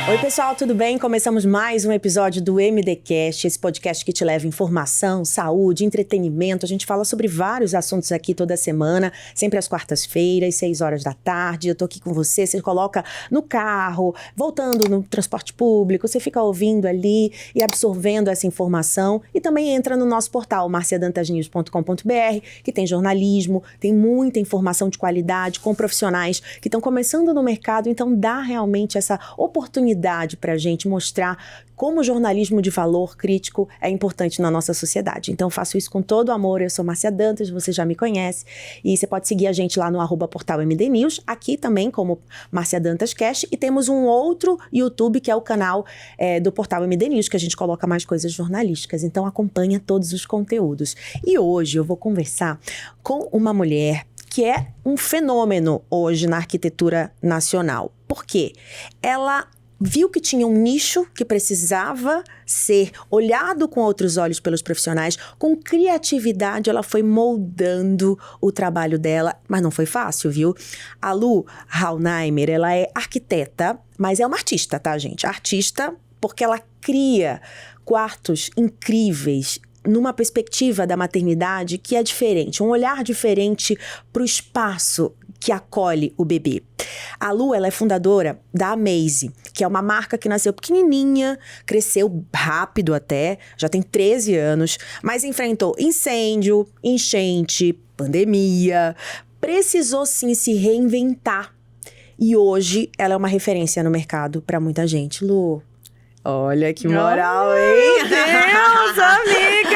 Oi, pessoal, tudo bem? Começamos mais um episódio do MDcast, esse podcast que te leva informação, saúde, entretenimento. A gente fala sobre vários assuntos aqui toda semana, sempre às quartas-feiras, 6 horas da tarde. Eu tô aqui com você, você coloca no carro, voltando no transporte público, você fica ouvindo ali e absorvendo essa informação. E também entra no nosso portal, marciadantasnews.com.br, que tem jornalismo, tem muita informação de qualidade, com profissionais que estão começando no mercado, então dá realmente essa oportunidade para a gente mostrar como o jornalismo de valor crítico é importante na nossa sociedade. Então, faço isso com todo amor. Eu sou Márcia Dantas, você já me conhece. E você pode seguir a gente lá no @portalmdnews, aqui também como Márcia Dantas Cast. E temos um outro YouTube, que é o canal do Portal MD News, que a gente coloca mais coisas jornalísticas. Então, acompanha todos os conteúdos. E hoje eu vou conversar com uma mulher que é um fenômeno hoje na arquitetura nacional. Por quê? Ela viu que tinha um nicho que precisava ser olhado com outros olhos pelos profissionais. Com criatividade, ela foi moldando o trabalho dela, mas não foi fácil, viu? A Lu Raunheimer, ela é arquiteta, mas é uma artista, tá, gente? Artista porque ela cria quartos incríveis, numa perspectiva da maternidade que é diferente, um olhar diferente para o espaço que acolhe o bebê. A Lu, ela é fundadora da Amaze, que é uma marca que nasceu pequenininha, cresceu rápido até, já tem 13 anos, mas enfrentou incêndio, enchente, pandemia, precisou sim se reinventar. E hoje ela é uma referência no mercado para muita gente. Lu, olha que moral, hein? Meu Deus, amiga!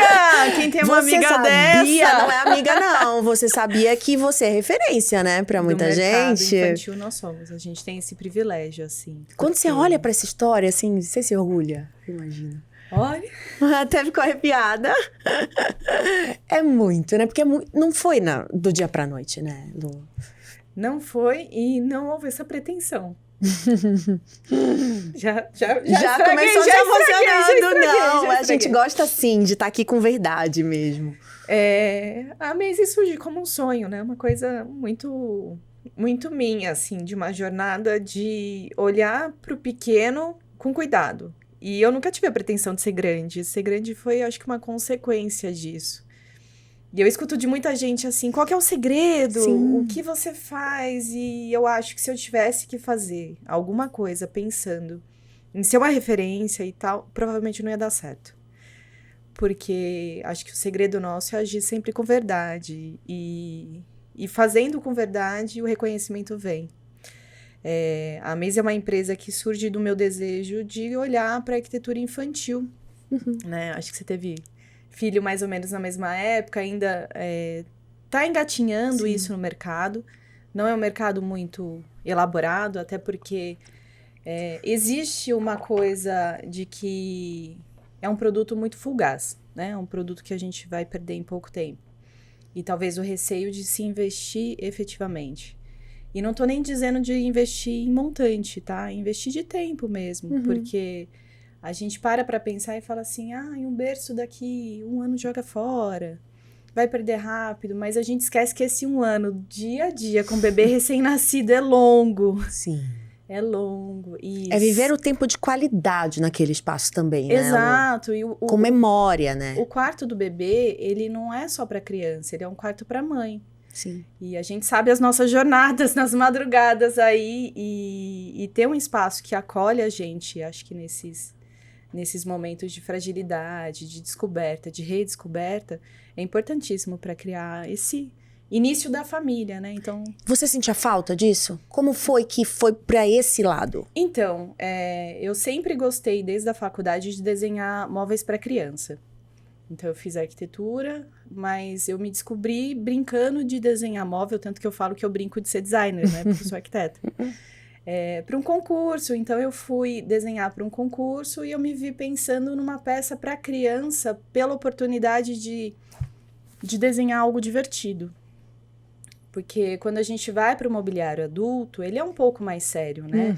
Quem tem uma amiga sabia, dessa? não é amiga, não. Você sabia que você é referência, né? Pra muita Do mercado gente. infantil nós somos. A gente tem esse privilégio, assim. Quando você olha pra essa história, assim, você se orgulha? Imagina. Olha. Até ficou arrepiada. É muito, né? Porque não foi do dia pra noite, né, Lu? Não foi e não houve essa pretensão. Já começou se emocionando, não. A gente gosta, sim, de estar aqui com verdade mesmo. A Amaze surge como um sonho, né? Uma coisa muito, muito minha, assim, de uma jornada de olhar para o pequeno com cuidado. E eu nunca tive a pretensão de ser grande. Ser grande foi, acho que, uma consequência disso. E eu escuto de muita gente assim, qual que é o segredo? Sim. O que você faz? E eu acho que se eu tivesse que fazer alguma coisa pensando em ser uma referência e tal, provavelmente não ia dar certo. Porque acho que o segredo nosso é agir sempre com verdade. E fazendo com verdade, o reconhecimento vem. A Amaze é uma empresa que surge do meu desejo de olhar para a arquitetura infantil. Né? Acho que você teve filho mais ou menos na mesma época, ainda tá engatinhando Sim. isso no mercado. Não é um mercado muito elaborado, até porque existe uma coisa de que é um produto muito fugaz, né? É um produto que a gente vai perder em pouco tempo. E talvez o receio de se investir efetivamente. E não tô nem dizendo de investir em montante, tá? Investir de tempo mesmo, porque a gente para pensar e fala assim, um berço daqui 1 ano joga fora, vai perder rápido, mas a gente esquece que esse 1 ano, dia a dia, com o bebê recém-nascido, é longo. Sim. É longo. Isso. É viver o tempo de qualidade naquele espaço também, né? Exato. Com memória, né? O quarto do bebê, ele não é só para criança, ele é um quarto para mãe. Sim. E a gente sabe as nossas jornadas nas madrugadas aí, e ter um espaço que acolhe a gente, acho que nesses momentos de fragilidade, de descoberta, de redescoberta, é importantíssimo para criar esse início da família, né? Então, você sentia falta disso? Como foi que foi para esse lado? Então, eu sempre gostei, desde a faculdade, de desenhar móveis para criança. Então, eu fiz arquitetura, mas eu me descobri brincando de desenhar móvel, tanto que eu falo que eu brinco de ser designer, né? Porque eu sou arquiteta. Para um concurso, então eu fui desenhar para um concurso e eu me vi pensando numa peça para criança pela oportunidade de desenhar algo divertido. Porque quando a gente vai para o mobiliário adulto, ele é um pouco mais sério, né?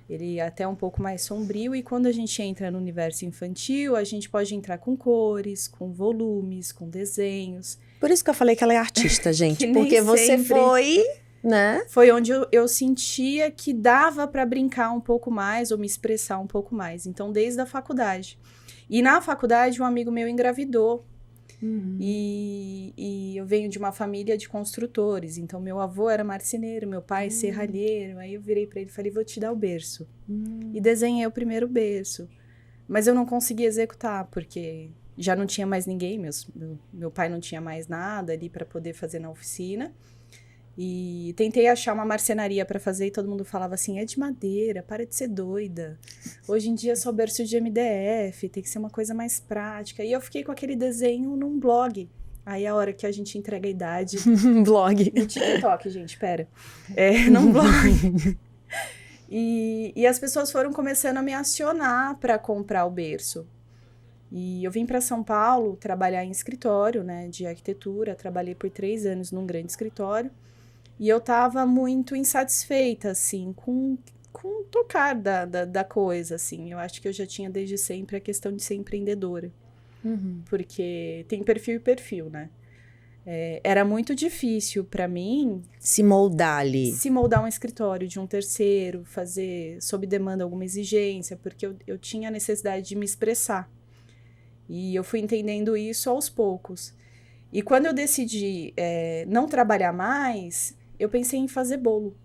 Ele é até um pouco mais sombrio, e quando a gente entra no universo infantil, a gente pode entrar com cores, com volumes, com desenhos. Por isso que eu falei que ela é artista, gente. Que nem porque você sempre. foi Né? Foi onde eu sentia que dava para brincar um pouco mais ou me expressar um pouco mais. Então, desde a faculdade. E na faculdade, um amigo meu engravidou. E eu venho de uma família de construtores. Então, meu avô era marceneiro, meu pai serralheiro. Aí eu virei para ele e falei, vou te dar o berço. E desenhei o primeiro berço. Mas eu não consegui executar, porque já não tinha mais ninguém. Meu pai não tinha mais nada ali para poder fazer na oficina. E tentei achar uma marcenaria para fazer e todo mundo falava assim, é de madeira, para de ser doida. Hoje em dia é só berço de MDF, tem que ser uma coisa mais prática. E eu fiquei com aquele desenho num blog. Aí a hora que a gente entrega a idade... Blog. No TikTok, gente, pera. Num blog. E as pessoas foram começando a me acionar para comprar o berço. E eu vim para São Paulo trabalhar em escritório, né, de arquitetura. Trabalhei por 3 anos num grande escritório. E eu estava muito insatisfeita, assim, com o tocar da coisa, assim. Eu acho que eu já tinha desde sempre a questão de ser empreendedora. Porque tem perfil e perfil, né? Era muito difícil para mim... Se moldar ali. Se moldar um escritório de um terceiro, fazer sob demanda alguma exigência, porque eu tinha a necessidade de me expressar. E eu fui entendendo isso aos poucos. E quando eu decidi não trabalhar mais... Eu pensei em fazer bolo.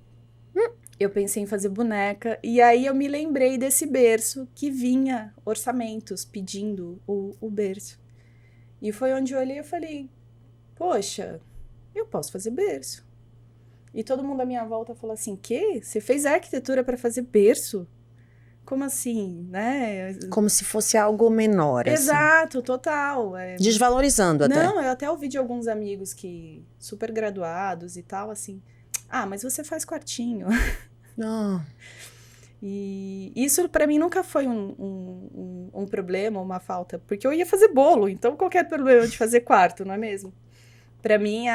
Eu pensei em fazer boneca. E aí eu me lembrei desse berço que vinha orçamentos pedindo o berço. E foi onde eu olhei e falei, poxa, eu posso fazer berço. E todo mundo à minha volta falou assim, quê? Você fez arquitetura para fazer berço? Como assim, né? Como se fosse algo menor, Exato, total. Desvalorizando até. Não, eu até ouvi de alguns amigos que super graduados e tal, assim, mas você faz quartinho. Não. E isso para mim nunca foi um problema, uma falta, porque eu ia fazer bolo, então qualquer problema de fazer quarto, não é mesmo? Para mim,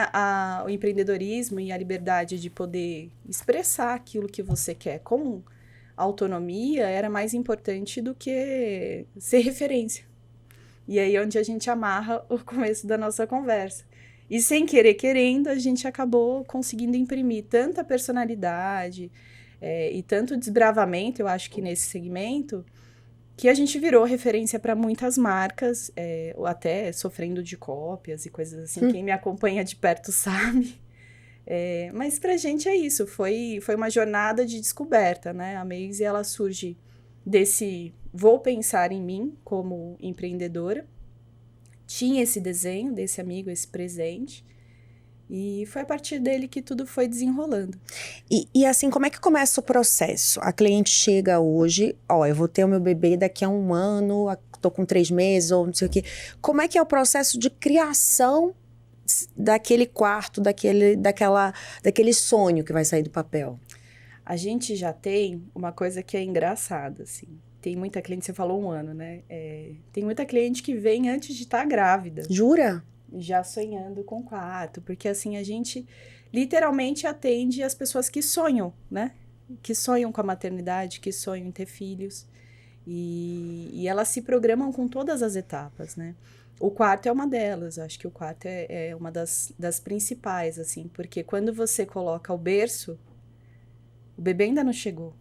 o empreendedorismo e a liberdade de poder expressar aquilo que você quer com autonomia era mais importante do que ser referência. E aí é onde a gente amarra o começo da nossa conversa. E sem querer, querendo, a gente acabou conseguindo imprimir tanta personalidade e tanto desbravamento, eu acho que nesse segmento, que a gente virou referência para muitas marcas, ou até sofrendo de cópias e coisas assim. Quem me acompanha de perto sabe. Mas pra gente é isso, foi uma jornada de descoberta, né? A Maze, ela surge desse vou pensar em mim como empreendedora. Tinha esse desenho desse amigo, esse presente, e foi a partir dele que tudo foi desenrolando. E assim, como é que começa o processo? A cliente chega hoje, eu vou ter o meu bebê daqui a 1 ano, tô com 3 meses, ou não sei o quê. Como é que é o processo de criação daquele quarto, daquele sonho que vai sair do papel? A gente já tem uma coisa que é engraçada, assim. Tem muita cliente, você falou 1 ano, né? Tem muita cliente que vem antes de estar grávida. Jura? Já sonhando com quarto, porque assim, a gente literalmente atende as pessoas que sonham, né? Que sonham com a maternidade, que sonham em ter filhos. E elas se programam com todas as etapas, né? O quarto é uma delas, acho que o quarto é uma das principais, assim, porque quando você coloca o berço, o bebê ainda não chegou,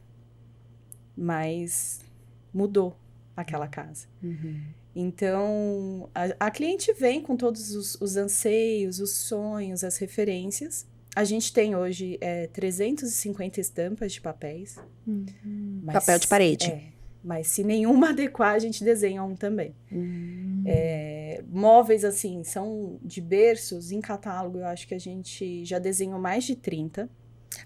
mas mudou aquela casa. Então, a cliente vem com todos os anseios, os sonhos, as referências. A gente tem hoje 350 estampas de papéis. Papel de parede. Mas se nenhuma adequar, a gente desenha um também. Móveis, assim, são de berços, em catálogo, eu acho que a gente já desenhou mais de 30.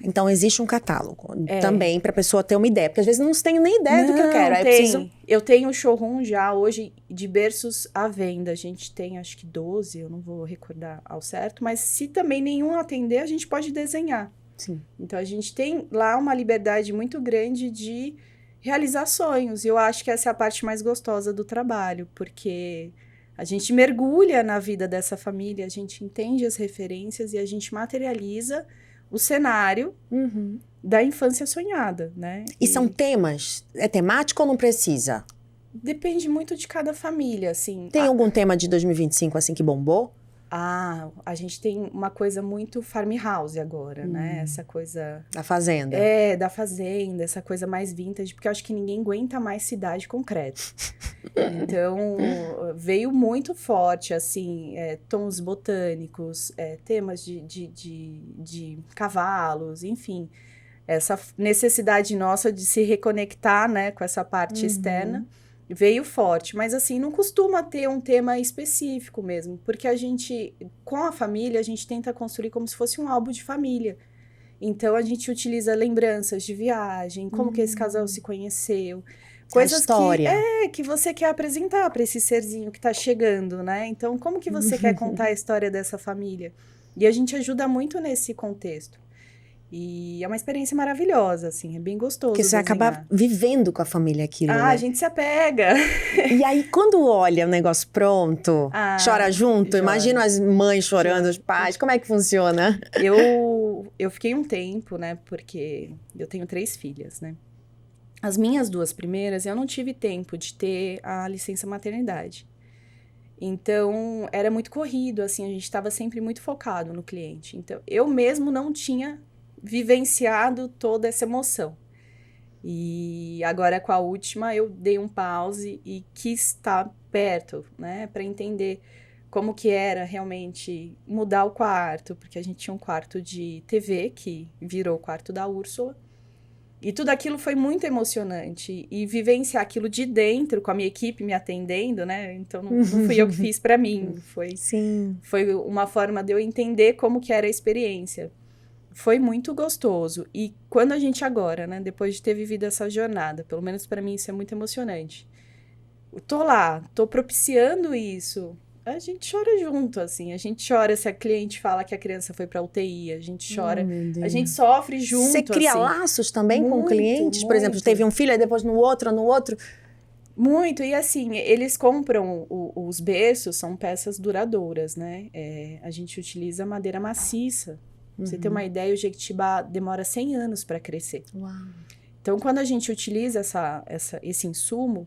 Então, existe um catálogo também para a pessoa ter uma ideia. Porque às vezes não tenho nem ideia do que eu quero. Eu tenho showroom já hoje de berços à venda. A gente tem, acho que 12, eu não vou recordar ao certo. Mas se também nenhum atender, a gente pode desenhar. Sim. Então, a gente tem lá uma liberdade muito grande de realizar sonhos. E eu acho que essa é a parte mais gostosa do trabalho. Porque a gente mergulha na vida dessa família, a gente entende as referências e a gente materializa o cenário da infância sonhada, né? E são temas? É temático ou não precisa? Depende muito de cada família, assim. Tem algum tema de 2025, assim, que bombou? A gente tem uma coisa muito farmhouse agora, né? Essa coisa... Da fazenda. Da fazenda, essa coisa mais vintage, porque eu acho que ninguém aguenta mais cidade concreta. Então, veio muito forte, assim, tons botânicos, temas de cavalos, enfim. Essa necessidade nossa de se reconectar, né, com essa parte externa. Veio forte, mas assim, não costuma ter um tema específico mesmo, porque a gente, com a família, a gente tenta construir como se fosse um álbum de família. Então, a gente utiliza lembranças de viagem, como que esse casal se conheceu, coisas que você quer apresentar para esse serzinho que tá chegando, né? Então, como que você quer contar a história dessa família? E a gente ajuda muito nesse contexto. E é uma experiência maravilhosa, assim, é bem gostoso. Porque você acaba vivendo com a família aquilo, né? A gente se apega. E aí, quando olha o negócio pronto, chora junto? Chora. Imagina as mães chorando, os pais, como é que funciona? Eu fiquei um tempo, né, porque eu tenho 3 filhas, né? As minhas 2 primeiras, eu não tive tempo de ter a licença maternidade. Então, era muito corrido, assim, a gente estava sempre muito focado no cliente. Então, eu mesmo não tinha vivenciado toda essa emoção. E agora, com a última, eu dei um pause e quis estar perto, né, para entender como que era realmente mudar o quarto, porque a gente tinha um quarto de TV, que virou o quarto da Úrsula, e tudo aquilo foi muito emocionante, e vivenciar aquilo de dentro, com a minha equipe me atendendo, né, então não fui eu que fiz para mim, foi uma forma de eu entender como que era a experiência. Foi muito gostoso. E quando a gente agora, né, depois de ter vivido essa jornada, pelo menos para mim isso é muito emocionante. Eu tô lá, tô propiciando isso. A gente chora junto, assim. A gente chora se a cliente fala que a criança foi pra UTI. A gente chora. A gente sofre junto, Você cria assim. laços também com Muito, clientes? Por exemplo, muito. teve um filho, aí depois no outro. Muito, e assim, eles compram os berços, são peças duradouras, né? A gente utiliza madeira maciça. Pra você ter uma ideia, o Jequitibá demora 100 anos para crescer. Uau. Então, quando a gente utiliza esse insumo,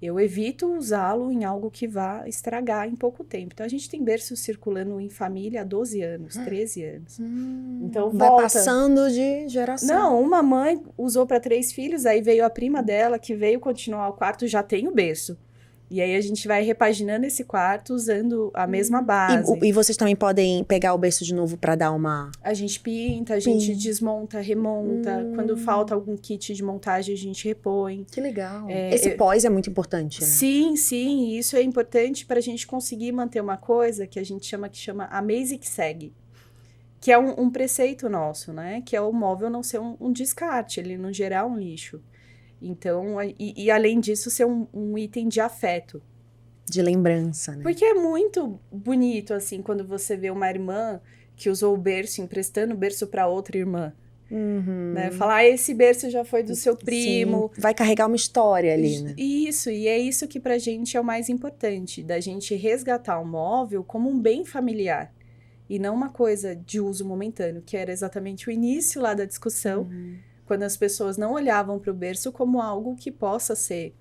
eu evito usá-lo em algo que vá estragar em pouco tempo. Então, a gente tem berços circulando em família há 12 anos, 13 anos. Então, vai passando de geração. Não, uma mãe usou para 3 filhos, aí veio a prima dela, que veio continuar o quarto, já tem o berço. E aí, a gente vai repaginando esse quarto usando a mesma base. E vocês também podem pegar o berço de novo para dar uma... A gente pinta, a gente desmonta, remonta. Quando falta algum kit de montagem, a gente repõe. Que legal. Esse pós é muito importante, né? Sim, sim. Isso é importante para a gente conseguir manter uma coisa que a gente chama Amaze que segue. Que é um preceito nosso, né? Que é o móvel não ser um descarte, ele não gerar um lixo. Então, e além disso, ser um item de afeto. De lembrança, né? Porque é muito bonito, assim, quando você vê uma irmã que usou o berço, emprestando o berço para outra irmã. Né? Falar, esse berço já foi do seu primo. Sim. Vai carregar uma história ali, né? Isso, e é isso que pra gente é o mais importante, da gente resgatar o móvel como um bem familiar. E não uma coisa de uso momentâneo, que era exatamente o início lá da discussão, quando as pessoas não olhavam para o berço como algo que possa ser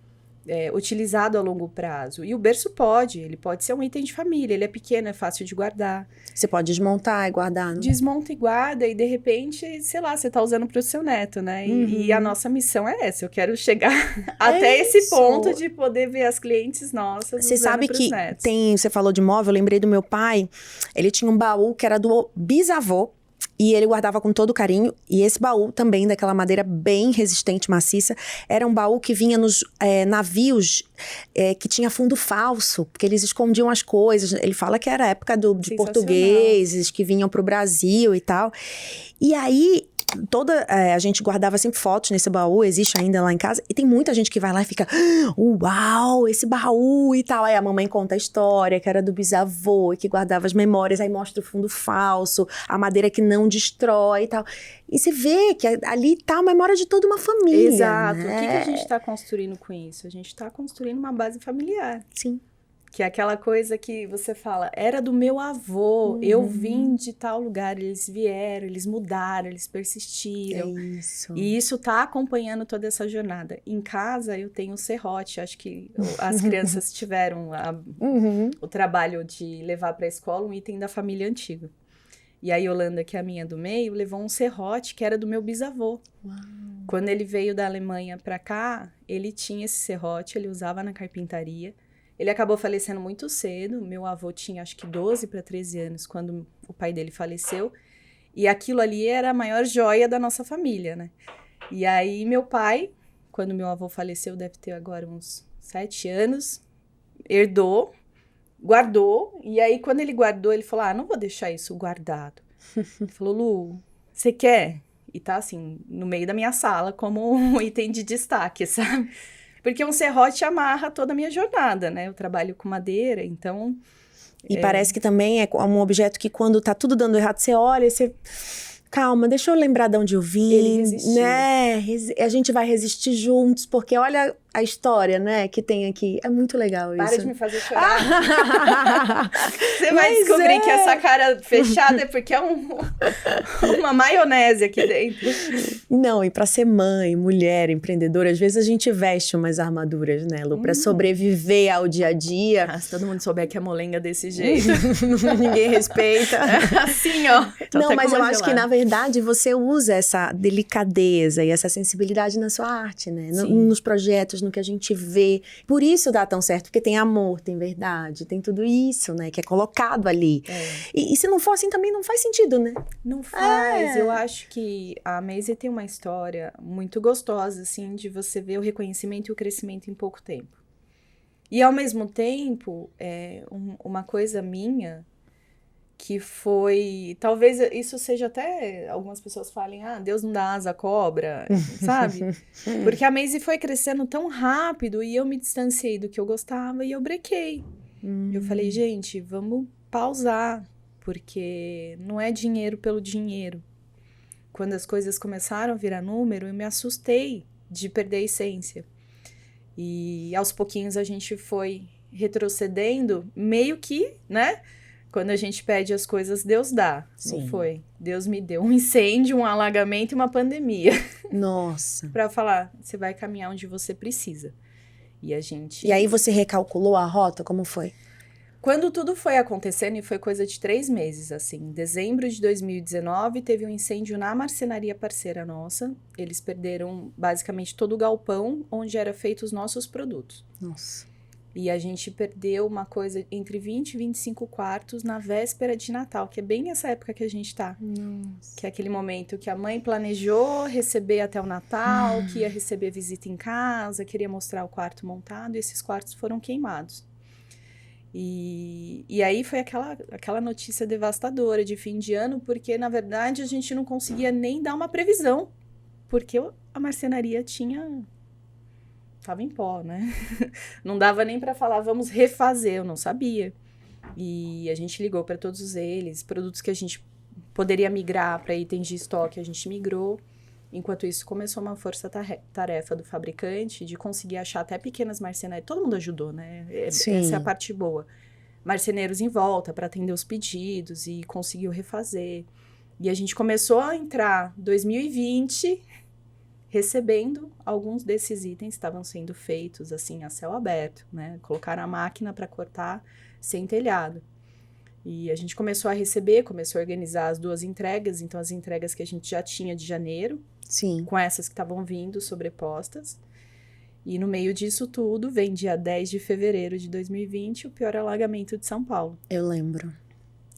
utilizado a longo prazo. E o berço ele pode ser um item de família, ele é pequeno, é fácil de guardar. Você pode desmontar e guardar, né? Desmonta e guarda, e de repente, sei lá, você tá usando para o seu neto, né? E a nossa missão é essa, eu quero chegar até esse ponto de poder ver as clientes nossas Você usando sabe pros que netos. você falou de móvel, eu lembrei do meu pai, ele tinha um baú que era do bisavô, e ele guardava com todo carinho. E esse baú também, daquela madeira bem resistente, maciça, era um baú que vinha nos navios que tinha fundo falso, porque eles escondiam as coisas. Ele fala que era a época de portugueses que vinham pro Brasil e tal. E aí, a gente guardava sempre fotos nesse baú, existe ainda lá em casa, e tem muita gente que vai lá e fica, uau, esse baú e tal. Aí a mamãe conta a história, que era do bisavô, e que guardava as memórias, aí mostra o fundo falso, a madeira que não destrói e tal. E você vê que ali tá a memória de toda uma família. Exato. Né? O que a gente tá construindo com isso? A gente tá construindo uma base familiar. Sim. Que é aquela coisa que você fala, era do meu avô, eu vim de tal lugar, eles vieram, eles mudaram, eles persistiram. É isso. E isso tá acompanhando toda essa jornada. Em casa, eu tenho o serrote, acho que as crianças tiveram o trabalho de levar para a escola um item da família antiga. E a Yolanda, que é a minha do meio, levou um serrote que era do meu bisavô. Uau. Quando ele veio da Alemanha para cá, ele tinha esse serrote, ele usava na carpintaria. Ele acabou falecendo muito cedo. Meu avô tinha acho que 12 para 13 anos quando o pai dele faleceu. E aquilo ali era a maior joia da nossa família, né? E aí meu pai, quando meu avô faleceu, deve ter agora uns 7 anos, herdou, guardou. E aí quando ele guardou, ele falou, não vou deixar isso guardado. Ele falou, Lu, você quer? E tá assim, no meio da minha sala, como um item de destaque, sabe? Porque um serrote amarra toda a minha jornada, né? Eu trabalho com madeira, então... E parece que também é um objeto que quando tá tudo dando errado, você olha e você... Calma, deixa eu lembrar de onde eu vim. Ele resistiu. Né? A gente vai resistir juntos, porque olha a história, né, que tem aqui. É muito legal isso. Para de me fazer chorar. Você vai descobrir que essa cara fechada é porque é uma maionese aqui dentro. Não, e pra ser mãe, mulher, empreendedora, às vezes a gente veste umas armaduras, né, Lu? Pra sobreviver ao dia a dia. Se todo mundo souber que é molenga desse jeito. Ninguém respeita. Assim, ó. Não, mas eu acho que, na verdade, você usa essa delicadeza e essa sensibilidade na sua arte, né? Nos projetos, no que a gente vê. Por isso dá tão certo, porque tem amor, tem verdade, tem tudo isso, né? Que é colocado ali. E se não for assim, também não faz sentido, né? Não faz. Eu acho que a Maisie tem uma história muito gostosa, assim, de você ver o reconhecimento e o crescimento em pouco tempo. E, ao mesmo tempo, uma coisa minha... que foi... Talvez isso seja até... Algumas pessoas falem, Deus não dá asa à cobra, sabe? Porque a Maisie foi crescendo tão rápido e eu me distanciei do que eu gostava e eu brequei. Eu falei, gente, vamos pausar, porque não é dinheiro pelo dinheiro. Quando as coisas começaram a virar número, eu me assustei de perder a essência. E aos pouquinhos a gente foi retrocedendo, meio que, né? Quando a gente pede as coisas, Deus dá. Sim. Não foi? Deus me deu um incêndio, um alagamento e uma pandemia. Nossa. Pra falar, você vai caminhar onde você precisa. E a gente... E aí você recalculou a rota? Como foi? Quando tudo foi acontecendo, e foi coisa de 3 meses, assim. Em dezembro de 2019, teve um incêndio na marcenaria parceira nossa. Eles perderam, basicamente, todo o galpão onde eram feitos os nossos produtos. Nossa. E a gente perdeu uma coisa entre 20 e 25 quartos na véspera de Natal, que é bem essa época que a gente tá. Nossa. Que é aquele momento que a mãe planejou receber até o Natal, que ia receber visita em casa, queria mostrar o quarto montado, e esses quartos foram queimados. E aí foi aquela notícia devastadora de fim de ano, porque, na verdade, a gente não conseguia nem dar uma previsão, porque a marcenaria tava em pó, né? Não dava nem para falar, vamos refazer, eu não sabia. E a gente ligou para todos eles, produtos que a gente poderia migrar para itens de estoque, a gente migrou. Enquanto isso, começou uma força-tarefa do fabricante de conseguir achar até pequenas marcenarias. Todo mundo ajudou, né? Sim. Essa é a parte boa. Marceneiros em volta para atender os pedidos e conseguiu refazer. E a gente começou a entrar 2020... recebendo alguns desses itens que estavam sendo feitos, assim, a céu aberto, né? Colocaram a máquina para cortar sem telhado. E a gente começou a receber, começou a organizar as 2 entregas, então as entregas que a gente já tinha de janeiro, Sim. com essas que estavam vindo sobrepostas. E no meio disso tudo, vem dia 10 de fevereiro de 2020, o pior alagamento de São Paulo. Eu lembro.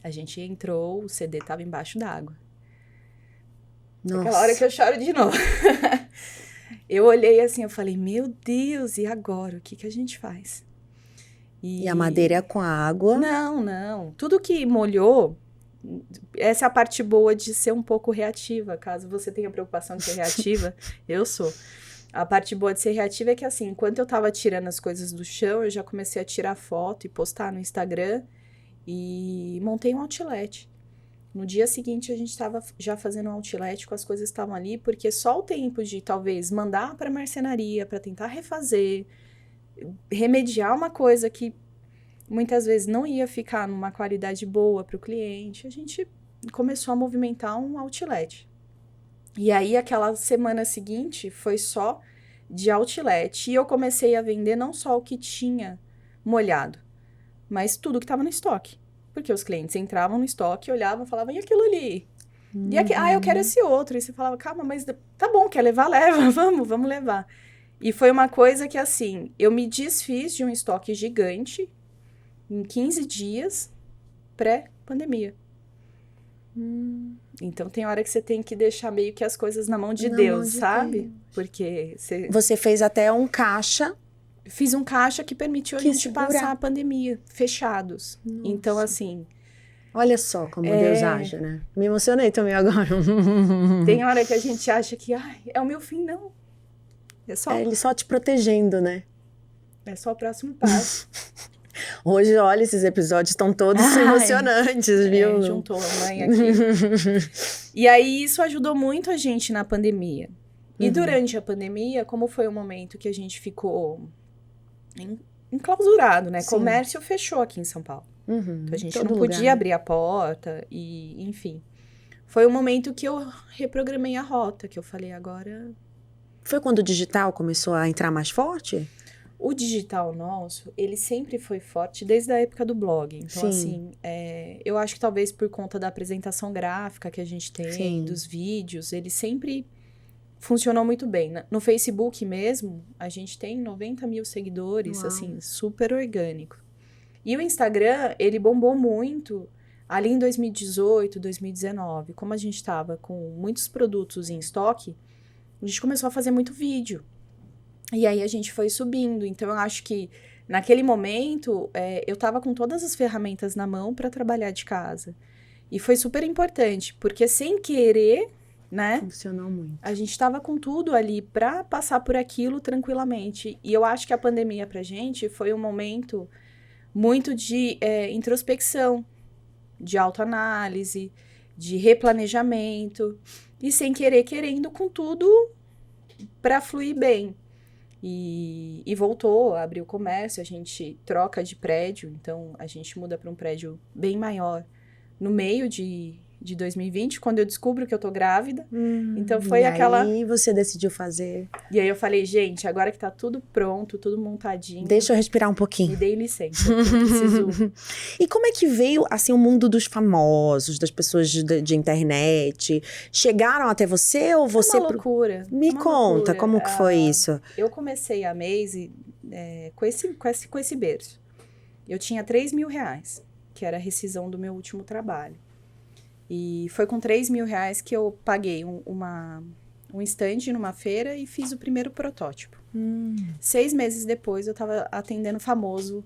A gente entrou, o CD estava embaixo d'água. Nossa. Aquela hora que eu choro de novo. Eu olhei assim, eu falei, meu Deus, e agora? O que a gente faz? E a madeira com a água? Não. Tudo que molhou, essa é a parte boa de ser um pouco reativa. Caso você tenha preocupação de ser reativa, eu sou. A parte boa de ser reativa é que, assim, enquanto eu tava tirando as coisas do chão, eu já comecei a tirar foto e postar no Instagram e montei um outlet. No dia seguinte, a gente estava já fazendo um outlet com as coisas que estavam ali, porque só o tempo de, talvez, mandar para a marcenaria para tentar refazer, remediar uma coisa que muitas vezes não ia ficar numa qualidade boa para o cliente, a gente começou a movimentar um outlet. E aí, aquela semana seguinte, foi só de outlet. E eu comecei a vender não só o que tinha molhado, mas tudo que estava no estoque. Porque os clientes entravam no estoque, olhavam e falavam, e aquilo ali? E aqui, eu quero esse outro. E você falava, calma, mas tá bom, quer levar? Leva, vamos levar. E foi uma coisa que, assim, eu me desfiz de um estoque gigante em 15 dias pré-pandemia. Então, tem hora que você tem que deixar meio que as coisas na mão de Deus, sabe? Deus. Porque Você fez até um caixa. Fiz um caixa que permitiu a gente passar a pandemia, fechados. Nossa. Então, assim... Olha só como Deus age, né? Me emocionei também agora. Tem hora que a gente acha que, é o meu fim, não. Ele só te protegendo, né? É só o próximo passo. Hoje, olha, esses episódios estão todos emocionantes, viu? Juntou a mãe aqui. E aí, isso ajudou muito a gente na pandemia. E durante a pandemia, como foi o momento que a gente ficou enclausurado, né? Sim. Comércio fechou aqui em São Paulo. Então, a gente não podia abrir a porta e, enfim. Foi o momento que eu reprogramei a rota, que eu falei, agora... Foi quando o digital começou a entrar mais forte? O digital nosso, ele sempre foi forte desde a época do blog. Então, assim, eu acho que talvez por conta da apresentação gráfica que a gente tem, dos vídeos, ele sempre funcionou muito bem. No Facebook mesmo, a gente tem 90 mil seguidores, assim, super orgânico. E o Instagram, ele bombou muito ali em 2018, 2019. Como a gente estava com muitos produtos em estoque, a gente começou a fazer muito vídeo. E aí a gente foi subindo. Então, eu acho que naquele momento, eu estava com todas as ferramentas na mão para trabalhar de casa. E foi super importante, porque sem querer, né? Funcionou muito. A gente estava com tudo ali para passar por aquilo tranquilamente. E eu acho que a pandemia pra gente foi um momento muito de introspecção, de autoanálise, de replanejamento. E sem querer, querendo, com tudo para fluir bem. E voltou a abrir o comércio, a gente troca de prédio, então a gente muda para um prédio bem maior no meio de 2020, quando eu descubro que eu tô grávida. Então foi aquela... E aí você decidiu fazer... E aí eu falei, gente, agora que tá tudo pronto, tudo montadinho... Deixa eu respirar um pouquinho. Me dei licença, eu preciso... E como é que veio, assim, o mundo dos famosos, das pessoas de internet? Chegaram até você ou você... É uma loucura. Me conta, como que foi isso? Eu comecei a Maze com esse berço. Eu tinha R$3.000, que era a rescisão do meu último trabalho. E foi com R$3.000 que eu paguei um stand numa feira e fiz o primeiro protótipo. 6 meses depois, eu estava atendendo famoso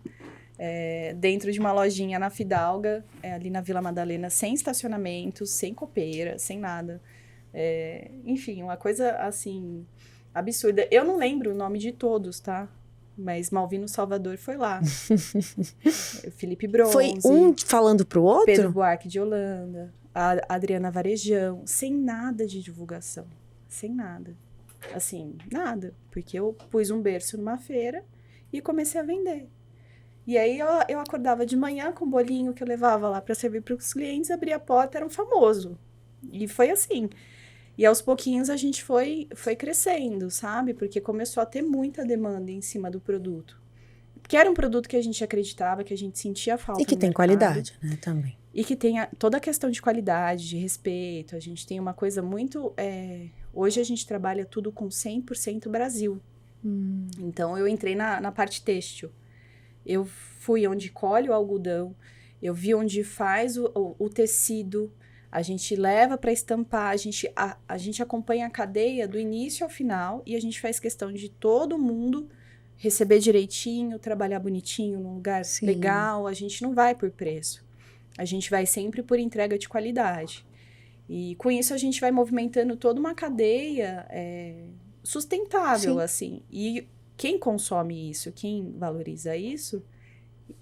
dentro de uma lojinha na Fidalga, ali na Vila Madalena, sem estacionamento, sem copeira, sem nada. Enfim, uma coisa, assim, absurda. Eu não lembro o nome de todos, tá? Mas Malvino Salvador foi lá. Felipe Bronze. Foi um falando pro outro? Pedro Buarque de Holanda. A Adriana Varejão. Sem nada de divulgação. Sem nada. Assim, nada. Porque eu pus um berço numa feira e comecei a vender. E aí eu acordava de manhã com um bolinho que eu levava lá para servir para os clientes, abria a porta, era um famoso. E foi assim. E aos pouquinhos a gente foi crescendo, sabe? Porque começou a ter muita demanda em cima do produto. Porque era um produto que a gente acreditava, que a gente sentia falta. E que tem qualidade, né, também. E que tem toda a questão de qualidade, de respeito. A gente tem uma coisa muito... Hoje a gente trabalha tudo com 100% Brasil. Então, eu entrei na parte têxtil. Eu fui onde colhe o algodão, eu vi onde faz o tecido, a gente leva para estampar, a gente acompanha a cadeia do início ao final e a gente faz questão de todo mundo receber direitinho, trabalhar bonitinho, num lugar legal. A gente não vai por preço. A gente vai sempre por entrega de qualidade. E com isso a gente vai movimentando toda uma cadeia sustentável, assim. E quem consome isso, quem valoriza isso,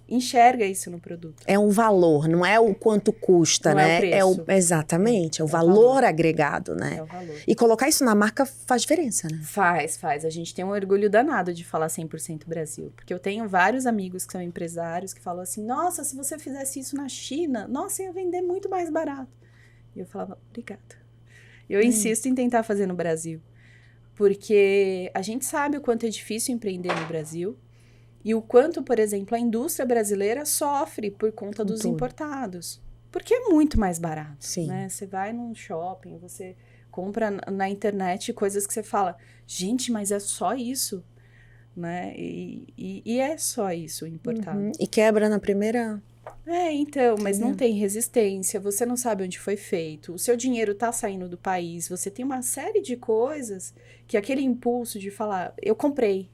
enxerga isso no produto. É um valor, não é o quanto custa, Não né? é o preço. Exatamente, é o É o valor valor. agregado, né? É o valor. E colocar isso na marca faz diferença, né? Faz. A gente tem um orgulho danado de falar 100% Brasil. Porque eu tenho vários amigos que são empresários que falam assim, nossa, se você fizesse isso na China, nossa, ia vender muito mais barato. E eu falava, obrigada. Eu insisto em tentar fazer no Brasil. Porque a gente sabe o quanto é difícil empreender no Brasil. E o quanto, por exemplo, a indústria brasileira sofre por conta Com dos tudo. importados. Porque é muito mais barato, Sim. né? Você vai num shopping, você compra na internet coisas que você fala, gente, mas é só isso, né? E é só isso importado. Uhum. E quebra na primeira... Então, mas não Entendeu? tem resistência, você não sabe onde foi feito, o seu dinheiro tá saindo do país, você tem uma série de coisas que aquele impulso de falar, eu comprei,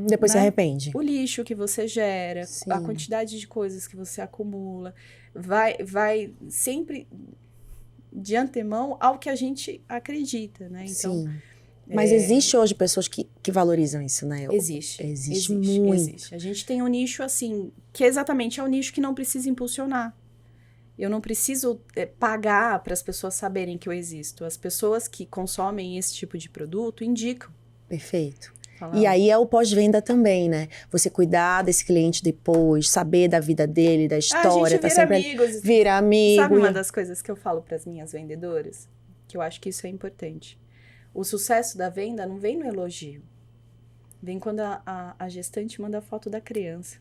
Depois se né? arrepende. O lixo que você gera, Sim. a quantidade de coisas que você acumula, vai sempre de antemão ao que a gente acredita, né? Então, Sim. Mas existe hoje pessoas que valorizam isso, né? existe muito. Existe. A gente tem um nicho, assim, que exatamente é um nicho que não precisa impulsionar. Eu não preciso pagar para as pessoas saberem que eu existo. As pessoas que consomem esse tipo de produto indicam. Perfeito. Falam, E aí é o pós-venda também, né? Você cuidar desse cliente depois, saber da vida dele, da a história, gente tá vira sempre amigos. vira amigo. Sabe uma das coisas que eu falo para as minhas vendedoras? Que eu acho que isso é importante. O sucesso da venda não vem no elogio. Vem quando a gestante manda a foto da criança.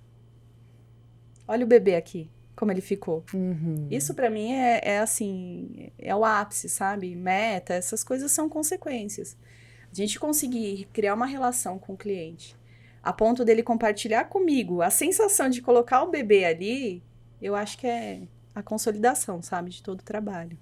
Olha o bebê aqui, como ele ficou. Isso para mim é assim, é o ápice, sabe? Meta, essas coisas são consequências. A gente conseguir criar uma relação com o cliente, a ponto dele compartilhar comigo a sensação de colocar o bebê ali, eu acho que é a consolidação, sabe? De todo o trabalho.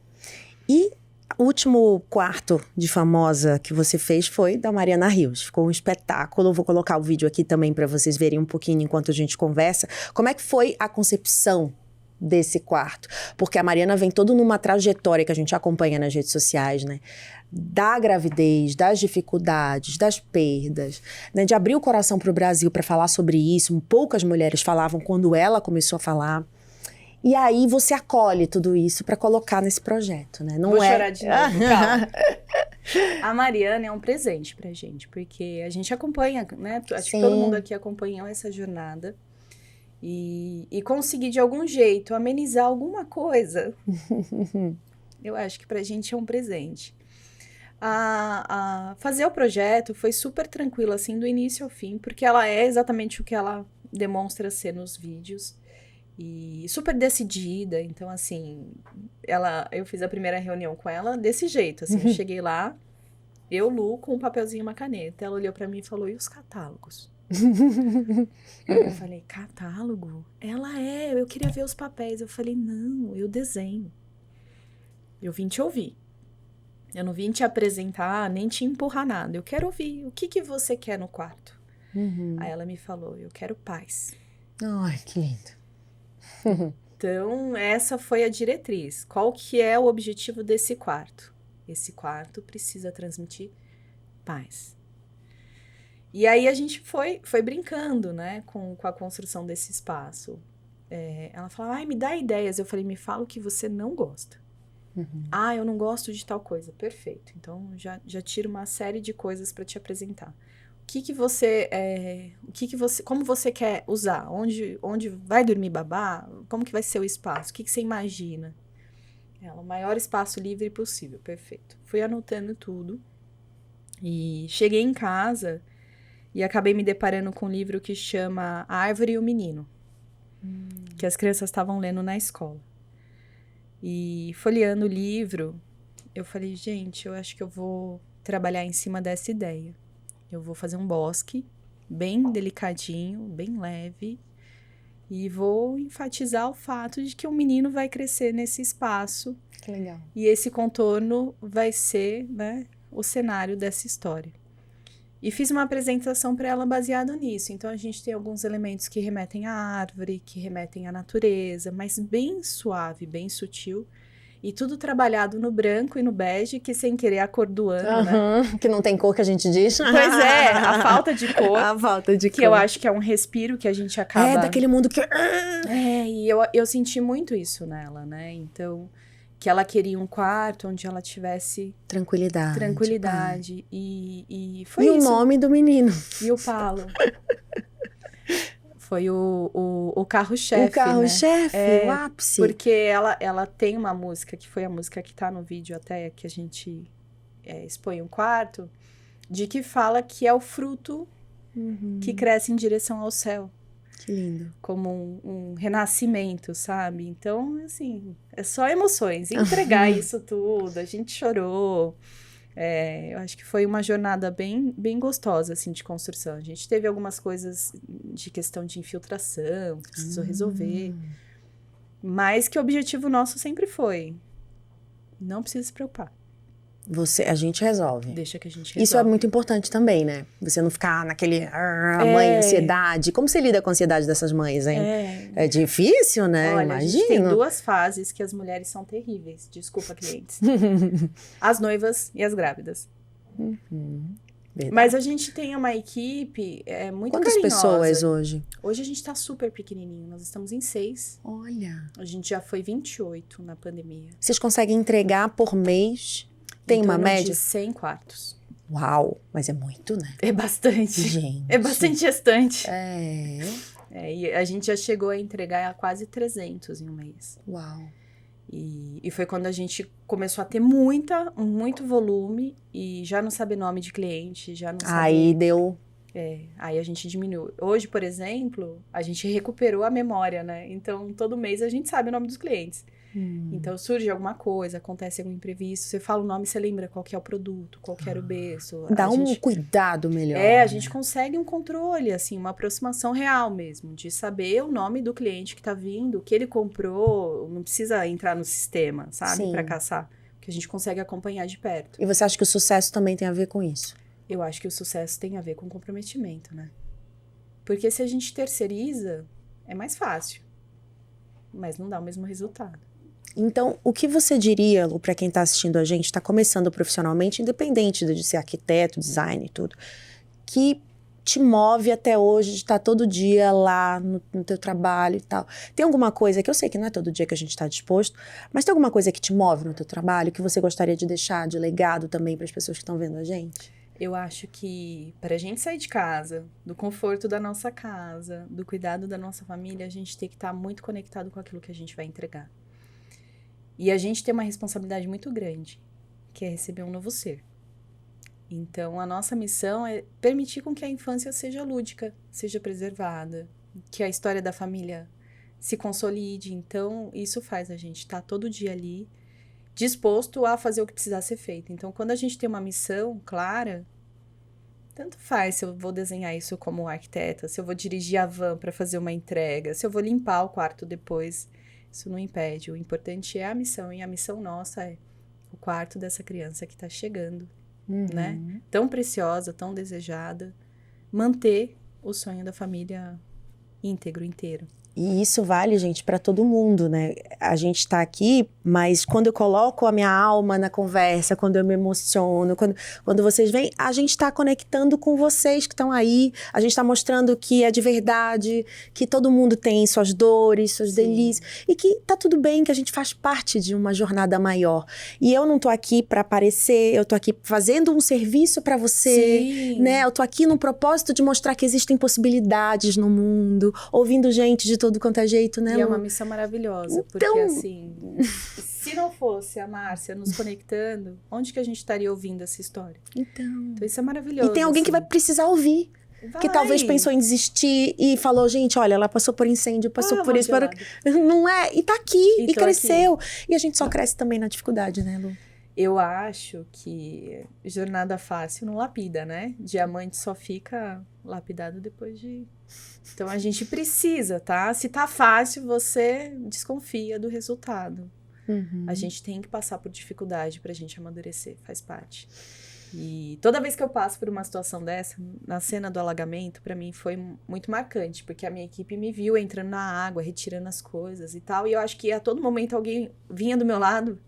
E o último quarto de famosa que você fez foi da Mariana Rios. Ficou um espetáculo. Vou colocar o vídeo aqui também para vocês verem um pouquinho enquanto a gente conversa. Como é que foi a concepção desse quarto? Porque a Mariana vem toda numa trajetória que a gente acompanha nas redes sociais, né? Da gravidez, das dificuldades, das perdas, né? De abrir o coração para o Brasil para falar sobre isso. Poucas mulheres falavam quando ela começou a falar. E aí você acolhe tudo isso para colocar nesse projeto, né? Não Vou é... chorar de novo, calma. A Mariana é um presente pra gente, porque a gente acompanha, né? Acho que todo mundo aqui acompanhou essa jornada. E conseguir, de algum jeito, amenizar alguma coisa, eu acho que pra gente é um presente. Fazer o projeto foi super tranquilo, assim, do início ao fim, porque ela é exatamente o que ela demonstra ser nos vídeos. E super decidida, então assim, eu fiz a primeira reunião com ela desse jeito, assim, eu cheguei lá, eu, Lu, com um papelzinho e uma caneta, ela olhou pra mim e falou, e os catálogos? Eu falei, catálogo? Eu queria ver os papéis, eu falei, não, eu desenho, eu vim te ouvir, eu não vim te apresentar, nem te empurrar nada, eu quero ouvir, o que você quer no quarto? Aí ela me falou, eu quero paz. Ai, que lindo. Então, essa foi a diretriz. Qual que é o objetivo desse quarto? Esse quarto precisa transmitir paz. E aí a gente foi brincando, né, com a construção desse espaço. Ela falava, ai, me dá ideias. Eu falei, me fala o que você não gosta. Ah, eu não gosto de tal coisa. Perfeito. Então, já tiro uma série de coisas para te apresentar. Como você quer usar? Onde vai dormir babá? Como que vai ser o espaço? O que você imagina? O maior espaço livre possível, perfeito. Fui anotando tudo e cheguei em casa e acabei me deparando com um livro que chama A Árvore e o Menino, que as crianças estavam lendo na escola. E folheando o livro, eu falei, gente, eu acho que eu vou trabalhar em cima dessa ideia. Eu vou fazer um bosque bem delicadinho, bem leve, e vou enfatizar o fato de que um menino vai crescer nesse espaço. Que legal. E esse contorno vai ser, né, o cenário dessa história. E fiz uma apresentação para ela baseada nisso. Então, a gente tem alguns elementos que remetem à árvore, que remetem à natureza, mas bem suave, bem sutil. E tudo trabalhado no branco e no bege, que sem querer a cor do ano, né? Que não tem cor que a gente diz. Pois é, a falta de cor. A falta de que cor. eu acho que é um respiro que a gente acaba... É, daquele mundo que... e eu senti muito isso nela, né? Então, que ela queria um quarto onde ela tivesse... Tranquilidade. E foi isso. E o nome do menino. E o Palo. Foi o carro-chefe, O carro-chefe, né? o ápice. Porque ela tem uma música, que foi a música que tá no vídeo até, que a gente expõe um quarto, de que fala que é o fruto que cresce em direção ao céu. Que lindo. Como um renascimento, sabe? Então, assim, é só emoções. Entregar isso tudo, a gente chorou. Eu acho que foi uma jornada bem, bem gostosa, assim, de construção. A gente teve algumas coisas de questão de infiltração, que precisou resolver. Mas que o objetivo nosso sempre foi: não precisa se preocupar. A gente resolve. Deixa que a gente resolve. Isso é muito importante também, né? Você não ficar naquele mãe, ansiedade. Como você lida com a ansiedade dessas mães, hein? É difícil, né? Olha, imagino. A gente tem 2 fases que as mulheres são terríveis. Desculpa, clientes. As noivas e as grávidas. Mas a gente tem uma equipe muito Quantas carinhosa. pessoas hoje? Hoje a gente tá super pequenininho. Nós estamos em 6. Olha. A gente já foi 28 na pandemia. Vocês conseguem entregar por mês? Tem uma média? De 100 quartos. Uau, mas é muito, né? É bastante. Gente. É bastante gestante. E a gente já chegou a entregar a quase 300 em um mês. Uau. E foi quando a gente começou a ter muito volume e já não saber nome de cliente, já não saber... Aí deu... aí a gente diminuiu. Hoje, por exemplo, a gente recuperou a memória, né? Então, todo mês a gente sabe o nome dos clientes. Então, surge alguma coisa, acontece algum imprevisto, você fala o nome, você lembra qual que é o produto, qual que era o berço. Dá um cuidado melhor. A gente consegue um controle, assim, uma aproximação real mesmo, de saber o nome do cliente que tá vindo, o que ele comprou, não precisa entrar no sistema, sabe, pra caçar, que a gente consegue acompanhar de perto. E você acha que o sucesso também tem a ver com isso? Eu acho que o sucesso tem a ver com comprometimento, né? Porque se a gente terceiriza, é mais fácil, mas não dá o mesmo resultado. Então, o que você diria, Lu, para quem está assistindo a gente, está começando profissionalmente, independente de ser arquiteto, design e tudo, que te move até hoje de estar todo dia lá no teu trabalho e tal? Tem alguma coisa que eu sei que não é todo dia que a gente está disposto, mas tem alguma coisa que te move no teu trabalho, que você gostaria de deixar de legado também para as pessoas que estão vendo a gente? Eu acho que para a gente sair de casa, do conforto da nossa casa, do cuidado da nossa família, a gente tem que estar muito conectado com aquilo que a gente vai entregar. E a gente tem uma responsabilidade muito grande, que é receber um novo ser. Então, a nossa missão é permitir com que a infância seja lúdica, seja preservada, que a história da família se consolide. Então, isso faz a gente estar todo dia ali, disposto a fazer o que precisar ser feito. Então, quando a gente tem uma missão clara, tanto faz se eu vou desenhar isso como arquiteta, se eu vou dirigir a van para fazer uma entrega, se eu vou limpar o quarto depois... Isso não impede. O importante é a missão. E a missão nossa é o quarto dessa criança que está chegando, né? Tão preciosa, tão desejada. Manter o sonho da família íntegro, inteiro. E isso vale, gente, para todo mundo, né? A gente está aqui, mas quando eu coloco a minha alma na conversa, quando eu me emociono, quando vocês vêm, a gente está conectando com vocês que estão aí, a gente está mostrando que é de verdade, que todo mundo tem suas dores, suas delícias, e que tá tudo bem, que a gente faz parte de uma jornada maior. E eu não tô aqui para aparecer, eu tô aqui fazendo um serviço para você, né? Eu tô aqui no propósito de mostrar que existem possibilidades no mundo, ouvindo gente de todo quanto é jeito, né, Lu? E é uma missão maravilhosa, porque assim, se não fosse a Márcia nos conectando, onde que a gente estaria ouvindo essa história? Então isso é maravilhoso. E tem alguém que vai precisar ouvir. Que talvez pensou em desistir e falou, gente, olha, ela passou por incêndio, passou por isso. Não é? E tá aqui, e cresceu. Aqui. E a gente só cresce também na dificuldade, né, Lu? Eu acho que jornada fácil não lapida, né? Diamante só fica lapidado depois de... Então, a gente precisa, tá? Se tá fácil, você desconfia do resultado. A gente tem que passar por dificuldade pra gente amadurecer, faz parte. E toda vez que eu passo por uma situação dessa, na cena do alagamento, pra mim foi muito marcante, porque a minha equipe me viu entrando na água, retirando as coisas e tal, e eu acho que a todo momento alguém vinha do meu lado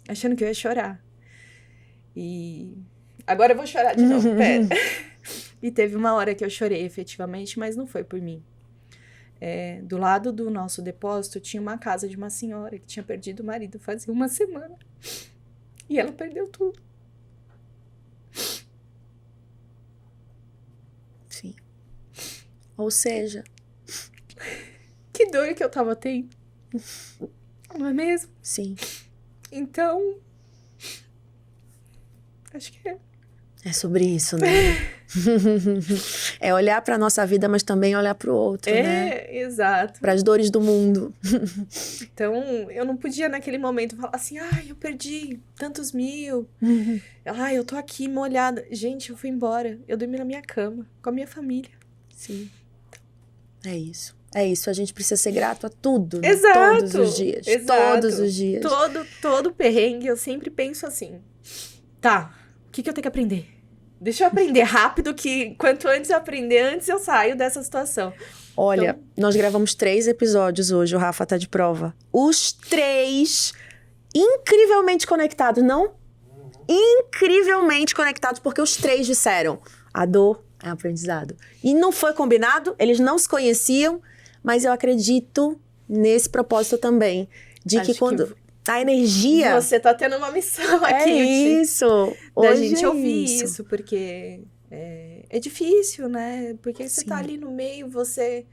achando que eu ia chorar. E agora eu vou chorar de novo, pera. E teve uma hora que eu chorei efetivamente, mas não foi por mim. Do lado do nosso depósito tinha uma casa de uma senhora que tinha perdido o marido fazia uma semana. E ela perdeu tudo. Sim. Ou seja... Que dor que eu tava tendo. Não é mesmo? Sim. Então... Acho que é. É sobre isso, né? É olhar pra nossa vida, mas também olhar pro outro, né? Exato. Para as dores do mundo. Então, eu não podia naquele momento falar assim, ai, eu perdi tantos mil. Ai, eu tô aqui molhada. Gente, eu fui embora. Eu dormi na minha cama, com a minha família. Sim. É isso. É isso. A gente precisa ser grato a tudo, né? Exato. Todos os dias. Exato. Todos os dias. Todo perrengue, eu sempre penso assim. Tá, o que eu tenho que aprender? Deixa eu aprender rápido, que quanto antes eu aprender, antes eu saio dessa situação. Olha, Então... nós gravamos 3 episódios hoje, o Rafa tá de prova. Os 3 incrivelmente conectados, não? Incrivelmente conectados, porque os 3 disseram, a dor é aprendizado. E não foi combinado, eles não se conheciam, mas eu acredito nesse propósito também, de que quando... A energia... Você tá tendo uma missão aqui. É isso. Da gente ouvir isso, porque é difícil, né? Porque você Sim. tá ali no meio, você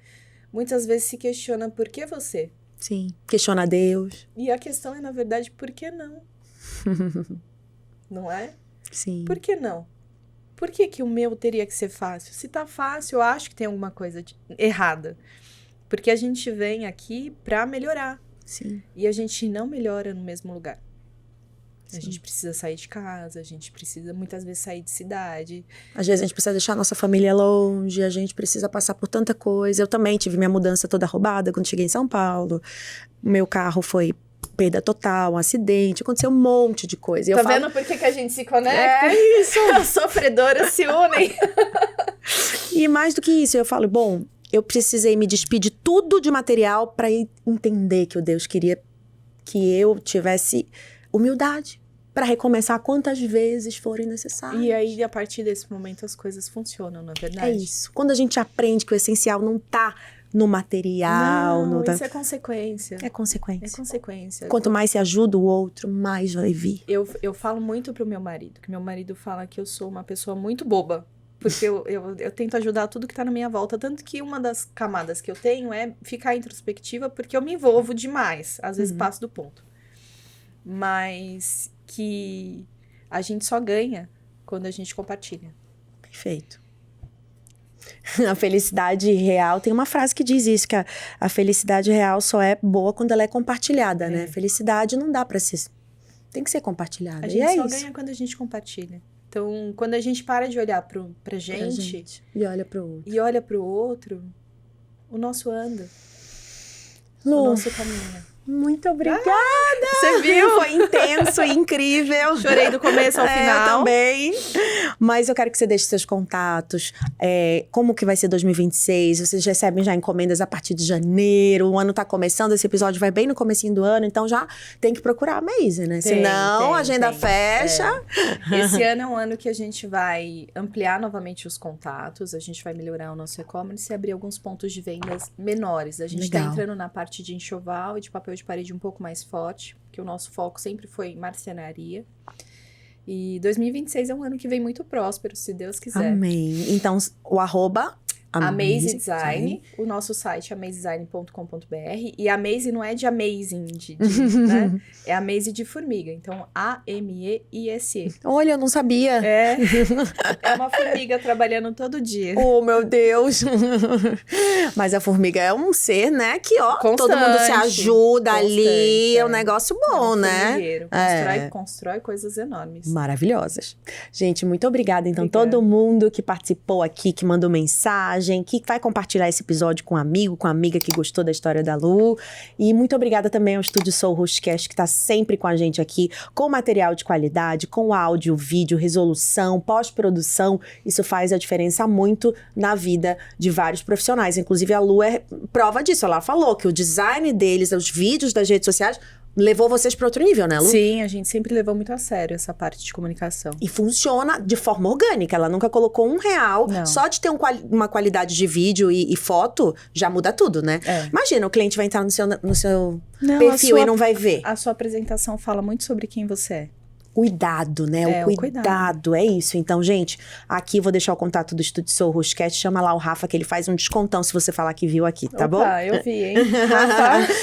muitas vezes se questiona por que você. Sim, questiona Deus. E a questão é, na verdade, por que não? Não é? Sim. Por que não? Por que o meu teria que ser fácil? Se tá fácil, eu acho que tem alguma coisa errada. Porque a gente vem aqui pra melhorar. Sim. E a gente não melhora no mesmo lugar. Sim. A gente precisa sair de casa, a gente precisa muitas vezes sair de cidade. Às vezes a gente precisa deixar a nossa família longe, a gente precisa passar por tanta coisa. Eu também tive minha mudança toda roubada quando cheguei em São Paulo. Meu carro foi perda total, um acidente, aconteceu um monte de coisa. Tá vendo por que a gente se conecta? É isso! As sofredoras se unem. E mais do que isso, eu falo, bom, eu precisei me despedir de tudo de material para entender que o Deus queria que eu tivesse humildade para recomeçar quantas vezes forem necessárias. E aí, a partir desse momento, as coisas funcionam, não é verdade? É isso. Quando a gente aprende que o essencial não tá no material... Não, tá... isso é consequência. É consequência. É consequência. Quanto mais se ajuda o outro, mais vai vir. Eu falo muito pro meu marido, que meu marido fala que eu sou uma pessoa muito boba. Porque eu tento ajudar tudo que tá na minha volta. Tanto que uma das camadas que eu tenho é ficar introspectiva, porque eu me envolvo demais. Às vezes passo do ponto. Mas que a gente só ganha quando a gente compartilha. Perfeito. A felicidade real, tem uma frase que diz isso, que a felicidade real só é boa quando ela é compartilhada, né? Felicidade não dá pra ser... Tem que ser compartilhada. A gente só isso. ganha quando a gente compartilha. Então, quando a gente para de olhar pra gente e olha pro outro. E olha pro outro, o nosso anda. Lu, o nosso caminha. Muito obrigada! Você viu? Foi intenso e incrível. Chorei do começo ao final. Eu também. Mas eu quero que você deixe seus contatos. Como que vai ser 2026? Vocês recebem já encomendas a partir de janeiro. O ano tá começando, esse episódio vai bem no comecinho do ano. Então já tem que procurar a Maze, né? Senão a agenda fecha. Esse ano é um ano que a gente vai ampliar novamente os contatos. A gente vai melhorar o nosso e-commerce e abrir alguns pontos de vendas menores. A gente tá entrando na parte de enxoval e de papel de parede um pouco mais forte, porque o nosso foco sempre foi marcenaria. E 2026 é um ano que vem muito próspero, se Deus quiser. Amém. Então, o arroba... Amaze Design, o nosso site é amazedesign.com.br, e Amaze não é de amazing, né? É Amaze de formiga, então A-M-E-I-S-E. Olha, eu não sabia. É uma formiga trabalhando todo dia. Oh, meu Deus! Mas a formiga é um ser, né, que constante, todo mundo se ajuda ali, é um negócio bom, né? Constrói coisas enormes. Maravilhosas. Gente, muito obrigada, então, todo mundo que participou aqui, que mandou mensagem, mensagem, que vai compartilhar esse episódio com um amigo, com uma amiga que gostou da história da Lu. E muito obrigada também ao Estúdio Soul Hostcast, que está sempre com a gente aqui, com material de qualidade, com áudio, vídeo, resolução, pós-produção. Isso faz a diferença muito na vida de vários profissionais. Inclusive, a Lu é prova disso. Ela falou que o design deles, os vídeos das redes sociais, levou vocês para outro nível, né, Lu? Sim, a gente sempre levou muito a sério essa parte de comunicação. E funciona de forma orgânica. Ela nunca colocou R$1. Não. Só de ter uma qualidade de vídeo e foto, já muda tudo, né? Imagina, o cliente vai entrar no seu perfil e não vai ver. A sua apresentação fala muito sobre quem você é. Cuidado, né? O cuidado, é isso. Então, gente, aqui eu vou deixar o contato do Estúdio Soul Hostcast. Chama lá o Rafa, que ele faz um descontão se você falar que viu aqui, tá bom? Eu vi, hein?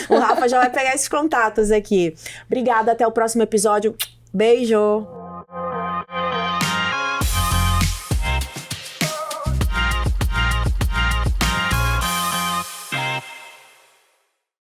O Rafa já vai pegar esses contatos aqui. Obrigada, até o próximo episódio. Beijo!